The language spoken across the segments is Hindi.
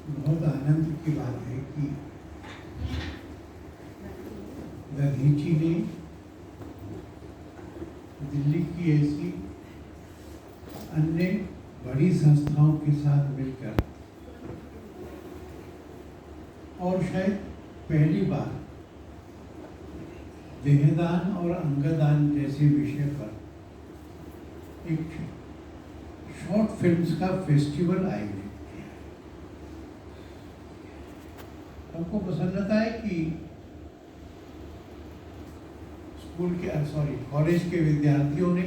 बहुत आनंद की बात है कि दधीची ने दिल्ली की ऐसी अन्य बड़ी संस्थाओं के साथ मिलकर और शायद पहली बार देहदान और अंगदान जैसे विषय पर एक शॉर्ट फिल्म्स का फेस्टिवल आयोजित किया। हमको पसंद आता है कि कॉलेज के विद्यार्थियों ने,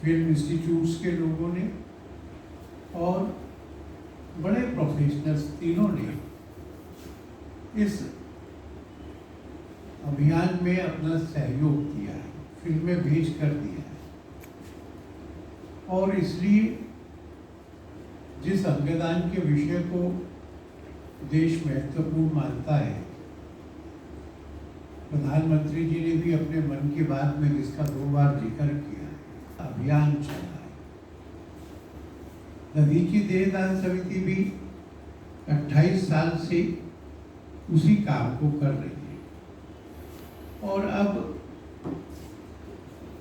फिल्म इंस्टीट्यूट्स के लोगों ने और बड़े प्रोफेशनल्स तीनों ने इस अभियान में अपना सहयोग दिया है, फिल्में भेज कर दिया है। और इसलिए जिस अंगदान के विषय को देश महत्वपूर्ण मानता है, प्रधानमंत्री जी ने भी अपने मन की बात में इसका 2 बार जिक्र किया है। अभियान चल रहा है। दधीची देहदान समिति भी 28 साल से उसी काम को कर रही है। और अब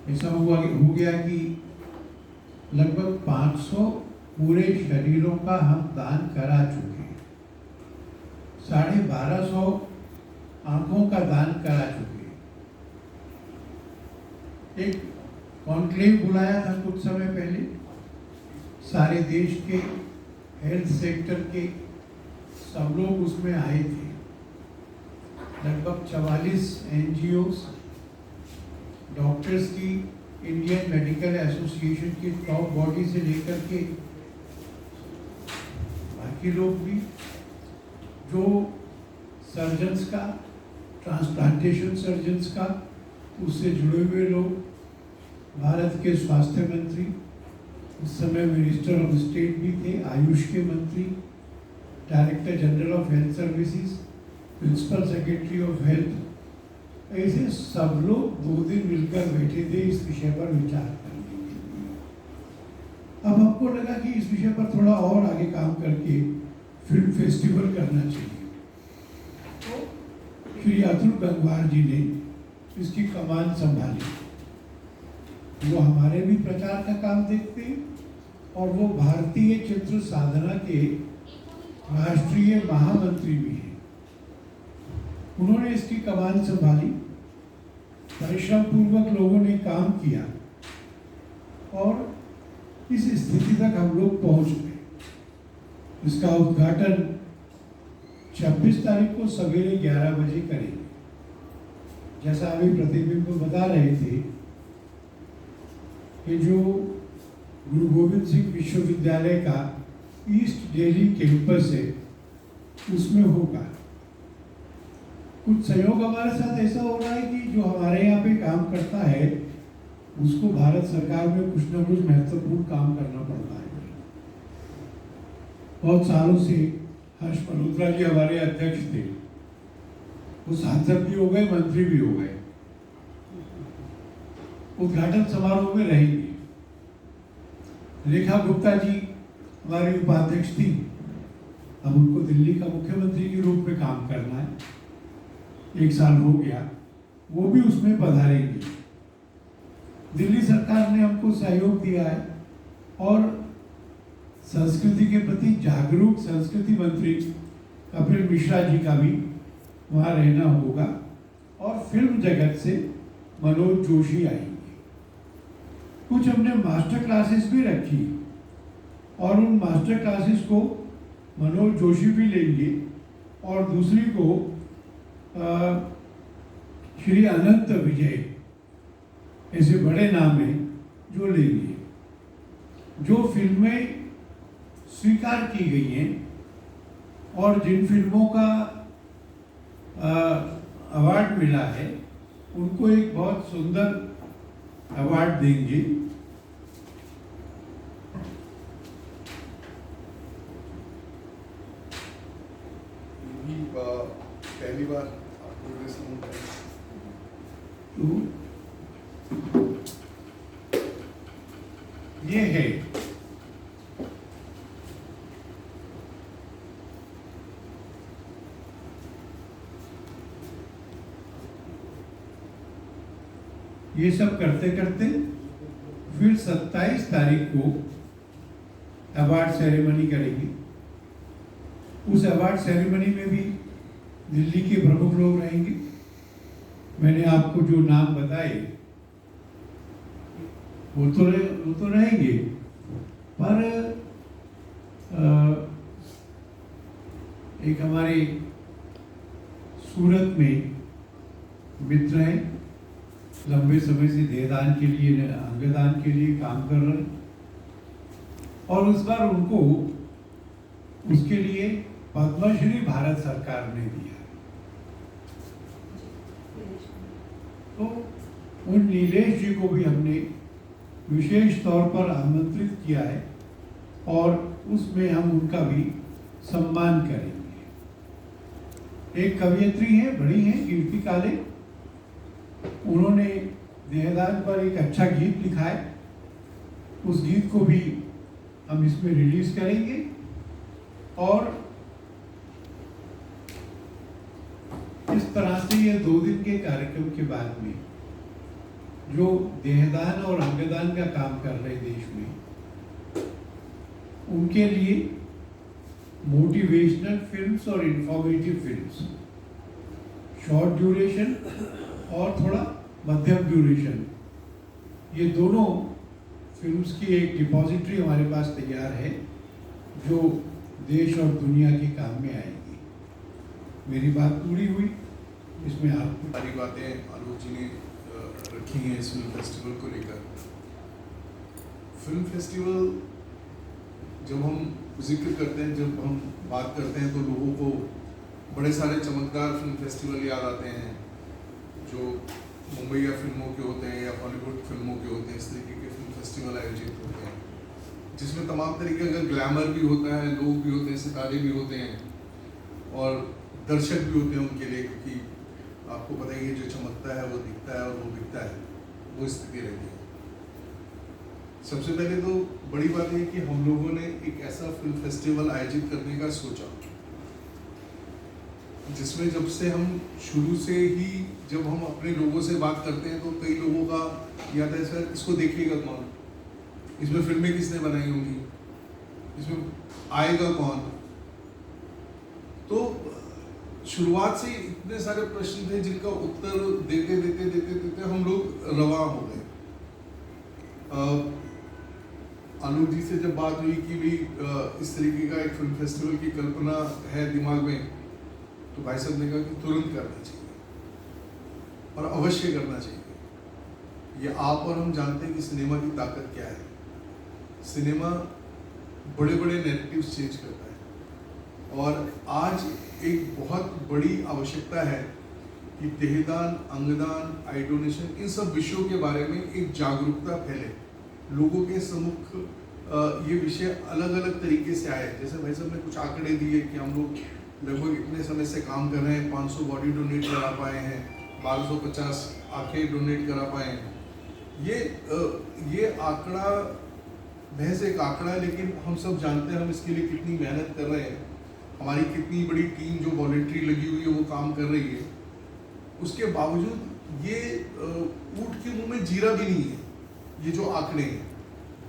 ऐसा हो गया कि लगभग 500 पूरे शरीरों का हम दान करा चुके हैं। 1250 आंखों का दान करा चुके हैं। एक कॉन्क्लेव बुलाया था कुछ समय पहले, सारे देश के हेल्थ सेक्टर के सब लोग उसमें आए थे। लगभग 44 NGOs, डॉक्टर्स की इंडियन मेडिकल एसोसिएशन की टॉप बॉडी से लेकर के बाकी लोग भी, जो सर्जन्स का, ट्रांसप्लांटेशन सर्जन्स का, उससे जुड़े हुए लोग, भारत के स्वास्थ्य मंत्री, उस समय मिनिस्टर ऑफ स्टेट भी थे, आयुष के मंत्री, director general of health services, principal secretary of health, ऐसे सब लोग 2 दिन मिलकर बैठे थे इस विषय पर विचार करने के लिए। अब हमको लगा कि इस विषय पर थोड़ा और आगे काम करके फिल्म फेस्टिवल करना चाहिए। तो श्री अतुल गंगवार जी ने इसकी कमान संभाली। वो हमारे भी प्रचार का काम देखते हैं और वो भारतीय चित्र साधना के राष्ट्रीय महामंत्री भी हैं। उन्होंने इसकी कमान संभाली, परिश्रम पूर्वक लोगों ने काम किया और इस स्थिति तक हम लोग पहुंच गए। इसका उद्घाटन 26 तारीख को सवेरे 11 बजे करेंगे। जैसा अभी प्रतिबिंब बता रहे थे कि जो गुरु गोविंद सिंह विश्वविद्यालय का ईस्ट दिल्ली कैंपस है, उसमें होगा। कुछ सहयोग हमारे साथ ऐसा हो रहा है कि जो हमारे यहाँ पे काम करता है उसको भारत सरकार में कुछ न कुछ महत्वपूर्ण काम करना पड़ता है। बहुत सालों से हर्ष मल्होत्रा जी हमारे अध्यक्ष थे, वो सांसद भी हो गए, मंत्री भी हो गए, उद्घाटन समारोह में रहेंगे। रेखा गुप्ता जी हमारी उपाध्यक्ष थी, अब उनको दिल्ली का मुख्यमंत्री के रूप में काम करना है, 1 साल हो गया, वो भी उसमें पधारेंगे। दिल्ली सरकार ने हमको सहयोग दिया है और संस्कृति के प्रति जागरूक संस्कृति मंत्री कपिल मिश्रा जी का भी वहाँ रहना होगा और फिल्म जगत से मनोज जोशी आएंगे। कुछ हमने मास्टर क्लासेस भी रखी और उन मास्टर क्लासेस को मनोज जोशी भी लेंगे और दूसरी को श्री अनंत विजय, ऐसे बड़े नाम हैं जो लेंगे। जो फिल्में स्वीकार की गई हैं और जिन फिल्मों का अवार्ड मिला है उनको एक बहुत सुंदर अवार्ड देंगे। पहली बार ये है ये सब करते करते फिर 27 तारीख को अवार्ड सेरेमनी करेंगे। उस अवार्ड सेरेमनी में भी दिल्ली के प्रमुख लोग रहेंगे। मैंने आपको जो नाम बताए वो तो रहेंगे, पर एक हमारे सूरत में मित्र हैं, लंबे समय से देहदान के लिए, अंगदान के लिए काम कर रहे हैं, और इस बार उनको उसके लिए पद्मश्री भारत सरकार ने दिया। तो उन नीलेश जी को भी हमने विशेष तौर पर आमंत्रित किया है और उसमें हम उनका भी सम्मान करेंगे। एक कवयित्री हैं, बड़ी हैं, कीर्ति काले, उन्होंने देहदान पर एक अच्छा गीत लिखा है। उस गीत को भी हम इसमें रिलीज करेंगे और इस तरह से ये 2 दिन के कार्यक्रम के बाद में जो देहदान और अंगदान का काम कर रहे देश में, उनके लिए मोटिवेशनल फिल्म्स और इंफॉर्मेटिव फिल्म्स, शॉर्ट ड्यूरेशन और थोड़ा मध्यम ड्यूरेशन, ये दोनों फिल्म्स की एक डिपॉजिटरी हमारे पास तैयार है जो देश और दुनिया के काम में आएगी। मेरी बात पूरी हुई। इसमें आप सारी बातें आलोक जी ने रखी हैं इस फिल्म फेस्टिवल को लेकर। फिल्म फेस्टिवल जब हम जिक्र करते हैं, जब हम बात करते हैं, तो लोगों को बड़े सारे चमकदार फिल्म फेस्टिवल याद आते हैं जो मुंबई या फिल्मों के होते हैं या हॉलीवुड फिल्मों के होते हैं। इस तरीके के फिल्म फेस्टिवल आयोजित होते हैं जिसमें तमाम तरीके का ग्लैमर भी होता है, लोग भी होते हैं, सितारे भी होते हैं और दर्शक भी होते हैं उनके लिए, क्योंकि आपको पता ही है जो चमकता है वो दिखता है और वो बिकता है, वो स्थिति रहती है। सबसे पहले तो बड़ी बात है कि हम लोगों ने एक ऐसा फिल्म फेस्टिवल आयोजित करने का सोचा जिसमें जब से हम शुरू से ही जब हम अपने लोगों से बात करते हैं तो कई लोगों का याद है, सर इसको देखिएगा कौन, इसमें फिल्में किसने बनाई होंगी, इसमें आएगा कौन। तो शुरुआत से इतने सारे प्रश्न थे जिनका उत्तर देते देते देते देते हम लोग रवा हो गए। आलोक जी से जब बात हुई कि भी इस तरीके का एक फिल्म फेस्टिवल की कल्पना है दिमाग में, तो भाई साहब ने कहा कि तुरंत करना चाहिए और अवश्य करना चाहिए। ये आप और हम जानते हैं कि सिनेमा की ताकत क्या है। सिनेमा बड़े बड़े नैरेटिव्स चेंज करता है और आज एक बहुत बड़ी आवश्यकता है कि देहदान, अंगदान, आई डोनेशन, इन सब विषयों के बारे में एक जागरूकता फैले, लोगों के सम्मुख ये विषय अलग अलग तरीके से आए। जैसे भाई साहब ने कुछ आंकड़े दिए कि हम लोग लगभग इतने समय से काम कर रहे हैं, 500 बॉडी डोनेट करा पाए हैं, 1250 आंखें डोनेट करा पाए हैं। ये आंकड़ा महज एक आंकड़ा है, लेकिन हम सब जानते हैं हम इसके लिए कितनी मेहनत कर रहे हैं, हमारी कितनी बड़ी टीम जो वॉलंटरी लगी हुई है वो काम कर रही है। उसके बावजूद ये ऊंट के मुंह में जीरा भी नहीं है। ये जो आंकड़े हैं,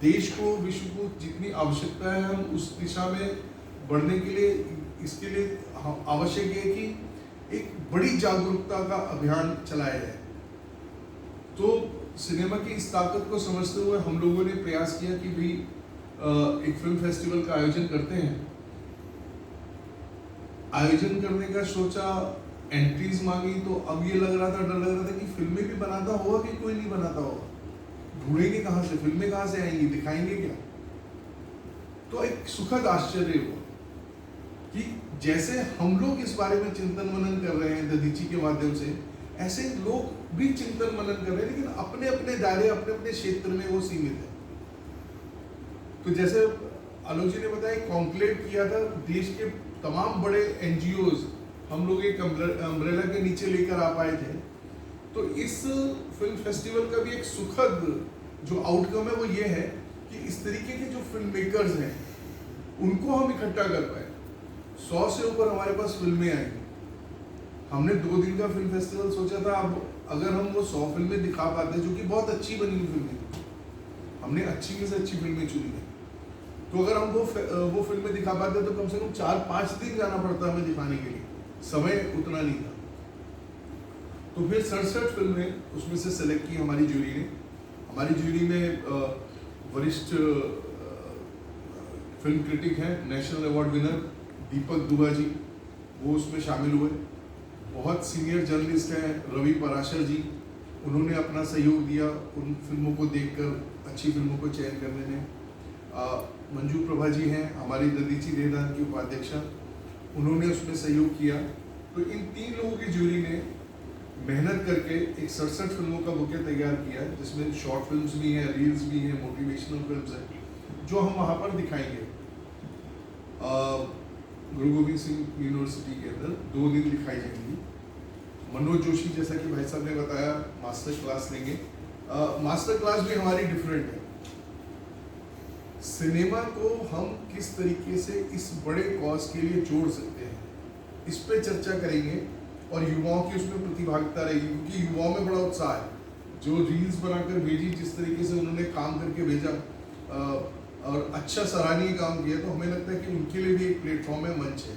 देश को, विश्व को जितनी आवश्यकता है, हम उस दिशा में बढ़ने के लिए, इसके लिए आवश्यक है कि एक बड़ी जागरूकता का अभियान चलाया जाए। तो सिनेमा की इस ताकत को समझते हुए हम लोगों ने प्रयास किया कि भाई एक फिल्म फेस्टिवल का आयोजन करते हैं। आयोजन करने का सोचा, एंट्रीज मांगी, तो अब ये डर लग रहा था कि फिल्में भी बनाता होगा कि कोई नहीं बनाता होगा, ढूंढेंगे कहाँ से, फिल्में कहाँ से आएंगी, दिखाएंगे क्या। तो एक सुखद आश्चर्य हुआ कि जैसे हम लोग इस बारे में चिंतन मनन कर रहे हैं दधीची के माध्यम से, ऐसे लोग भी चिंतन मनन कर रहे हैं, लेकिन अपने अपने दायरे, अपने अपने क्षेत्र में वो सीमित है। तो जैसे आलोक जी ने बताया, कॉन्क्लेव किया था, देश के तमाम बड़े एनजीओज हम लोग एक अम्ब्रेला के नीचे लेकर आ पाए थे। तो इस फिल्म फेस्टिवल का भी एक सुखद जो आउटकम है वो ये है कि इस तरीके के जो फिल्म मेकर्स हैं उनको हम इकट्ठा कर पाए। 100 से ऊपर हमारे पास फिल्में आई। हमने 2 दिन का फिल्म फेस्टिवल सोचा था, अब अगर हम वो 100 फिल्में दिखा पाते हैं जो कि बहुत अच्छी बनी हुई फिल्में, हमने अच्छी में से अच्छी फिल्में चुनी है, तो अगर हम वो फिल्में दिखा पाते तो कम से कम 4-5 दिन जाना पड़ता हमें दिखाने के लिए, समय उतना नहीं था। तो फिर 67 फिल्में उसमें से सेलेक्ट की हमारी जूरी ने। हमारी जूरी में वरिष्ठ फिल्म क्रिटिक हैं, नेशनल अवार्ड विनर दीपक दुआ जी, वो उसमें शामिल हुए। बहुत सीनियर जर्नलिस्ट हैं रवि पराशर जी, उन्होंने अपना सहयोग दिया उन फिल्मों को देखकर अच्छी फिल्मों को चयन करने में। मंजू प्रभा जी हैं हमारी ददीची देवदान की उपाध्यक्षा, उन्होंने उसमें सहयोग किया। तो इन 3 लोगों की जूरी ने मेहनत करके एक 67 फिल्मों का बुके तैयार किया, जिसमें शॉर्ट फिल्म्स भी हैं, रील्स भी हैं, मोटिवेशनल फिल्म्स हैं, जो हम वहाँ पर दिखाएंगे। गुरु गोविंद सिंह यूनिवर्सिटी के अंदर 2 दिन दिखाई जाएंगी। मनोज जोशी, जैसा कि भाई साहब ने बताया, मास्टर क्लास लेंगे। मास्टर क्लास भी हमारी डिफरेंट है। सिनेमा को हम किस तरीके से इस बड़े कॉज के लिए जोड़ सकते हैं, इस पे चर्चा करेंगे और युवाओं की उसमें प्रतिभागिता रहेगी, क्योंकि युवाओं में बड़ा उत्साह है। जो रील्स बनाकर भेजी, जिस तरीके से उन्होंने काम करके भेजा और अच्छा सराहनीय काम किया, तो हमें लगता है कि उनके लिए भी एक प्लेटफॉर्म है, मंच है।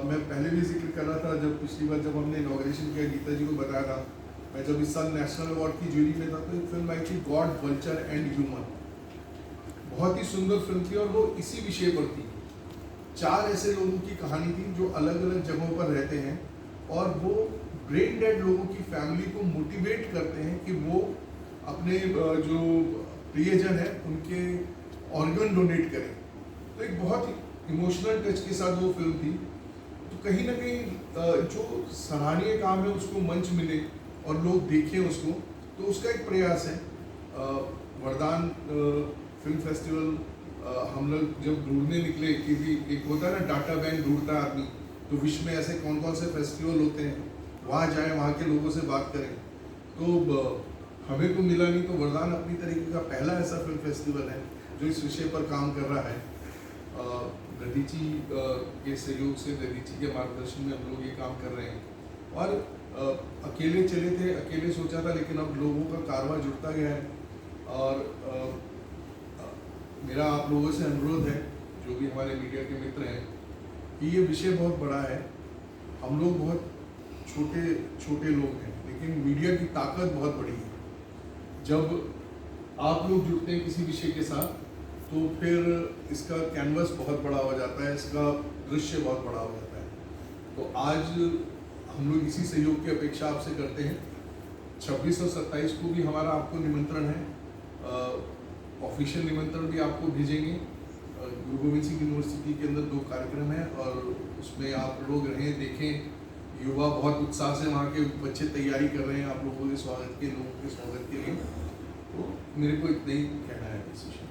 मैं पहले भी जिक्र कर रहा था, जब पिछली बार जब हमने इनॉग्रेशन किया, गीता जी को बताया था, मैं जब इस साल नेशनल अवार्ड की जूरी में था, तो एक फिल्म आई थी गॉड, वल्चर एंड ह्यूमन, बहुत ही सुंदर फिल्म थी और वो इसी विषय पर थी। 4 ऐसे लोगों की कहानी थी जो अलग अलग जगहों पर रहते हैं और वो ब्रेन डेड लोगों की फैमिली को मोटिवेट करते हैं कि वो अपने जो प्रियजन है उनके ऑर्गन डोनेट करें। तो एक बहुत इमोशनल टच के साथ वो फिल्म थी। तो कहीं ना कहीं जो सराहनीय काम है उसको मंच मिले और लोग देखें उसको, तो उसका एक प्रयास है। वरदान फिल्म फेस्टिवल हम लोग जब ढूंढने निकले, क्योंकि एक होता है ना डाटा बैंक ढूंढता है आदमी, तो विश्व में ऐसे कौन कौन से फेस्टिवल होते हैं, वहाँ जाएं, वहाँ के लोगों से बात करें, तो हमें तो मिला नहीं। तो वरदान अपनी तरीके का पहला ऐसा फिल्म फेस्टिवल है जो इस विषय पर काम कर रहा है। ददीची के सहयोग से, ददीची के मार्गदर्शन में हम लोग ये काम कर रहे हैं। और अकेले चले थे, अकेले सोचा था, लेकिन अब लोगों का कारवा जुड़ता गया है। और मेरा आप लोगों से अनुरोध है, जो भी हमारे मीडिया के मित्र हैं, कि ये विषय बहुत बड़ा है। हम लोग बहुत छोटे छोटे लोग हैं, लेकिन मीडिया की ताकत बहुत बड़ी है। जब आप लोग जुड़ते हैं किसी विषय के साथ, तो फिर इसका कैनवस बहुत बड़ा हो जाता है, इसका दृश्य बहुत बड़ा हो जाता है। तो आज हम लोग इसी सहयोग की अपेक्षा आपसे करते हैं। 26 और 27 को भी हमारा आपको निमंत्रण है, ऑफिशियल निमंत्रण भी आपको भेजेंगे। गुरु गोविंद सिंह यूनिवर्सिटी के अंदर 2 कार्यक्रम हैं और उसमें आप लोग रहें, देखें। युवा बहुत उत्साह से, वहाँ के बच्चे तैयारी कर रहे हैं आप लोगों के स्वागत के लिए। तो मेरे को इतना ही कहना है इस विषय में।